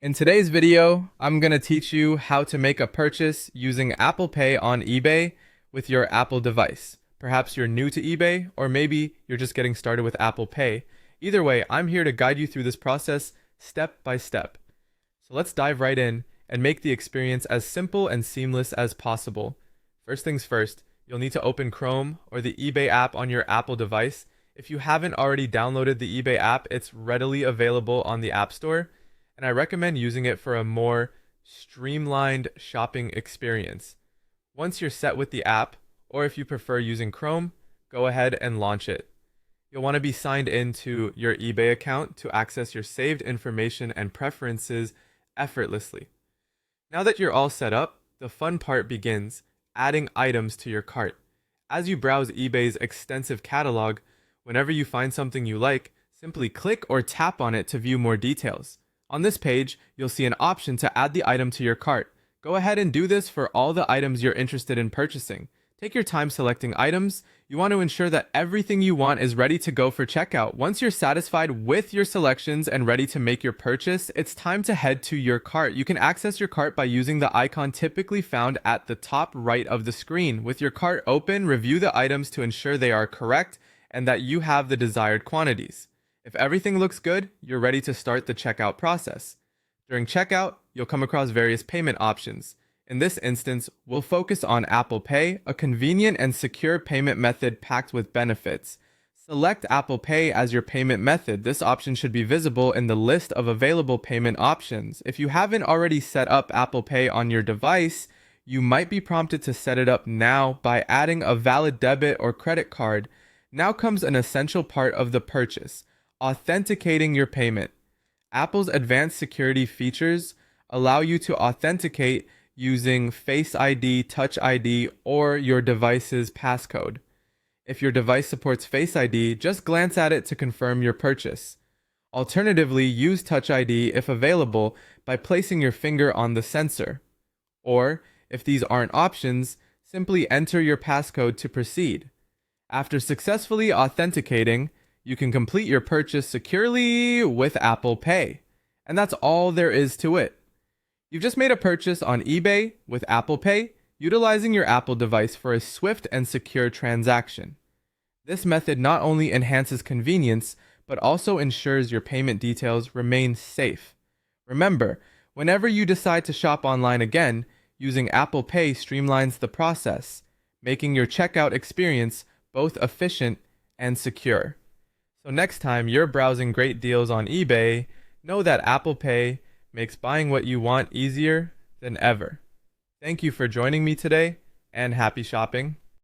In today's video, I'm going to teach you how to make a purchase using Apple Pay on eBay with your Apple device. Perhaps you're new to eBay, or maybe you're just getting started with Apple Pay. Either way, I'm here to guide you through this process step by step. So let's dive right in and make the experience as simple and seamless as possible. First things first, you'll need to open Chrome or the eBay app on your Apple device. If you haven't already downloaded the eBay app, it's readily available on the App Store, and I recommend using it for a more streamlined shopping experience. Once you're set with the app, or if you prefer using Chrome, go ahead and launch it. You'll want to be signed into your eBay account to access your saved information and preferences effortlessly. Now that you're all set up, the fun part begins, adding items to your cart. As you browse eBay's extensive catalog, whenever you find something you like, simply click or tap on it to view more details. On this page, you'll see an option to add the item to your cart. Go ahead and do this for all the items you're interested in purchasing. Take your time selecting items. You want to ensure that everything you want is ready to go for checkout. Once you're satisfied with your selections and ready to make your purchase, it's time to head to your cart. You can access your cart by using the icon typically found at the top right of the screen. With your cart open, review the items to ensure they are correct and that you have the desired quantities. If everything looks good, you're ready to start the checkout process. During checkout, you'll come across various payment options. In this instance, we'll focus on Apple Pay, a convenient and secure payment method packed with benefits. Select Apple Pay as your payment method. This option should be visible in the list of available payment options. If you haven't already set up Apple Pay on your device, you might be prompted to set it up now by adding a valid debit or credit card. Now comes an essential part of the purchase: authenticating your payment. Apple's advanced security features allow you to authenticate using Face ID, Touch ID, or your device's passcode. If your device supports Face ID, just glance at it to confirm your purchase. Alternatively, use Touch ID if available by placing your finger on the sensor. Or, if these aren't options, simply enter your passcode to proceed. After successfully authenticating, you can complete your purchase securely with Apple Pay. And that's all there is to it. You've just made a purchase on eBay with Apple Pay, utilizing your Apple device for a swift and secure transaction. This method not only enhances convenience, but also ensures your payment details remain safe. Remember, whenever you decide to shop online again, using Apple Pay streamlines the process, making your checkout experience both efficient and secure. So next time you're browsing great deals on eBay, know that Apple Pay makes buying what you want easier than ever. Thank you for joining me today, and happy shopping.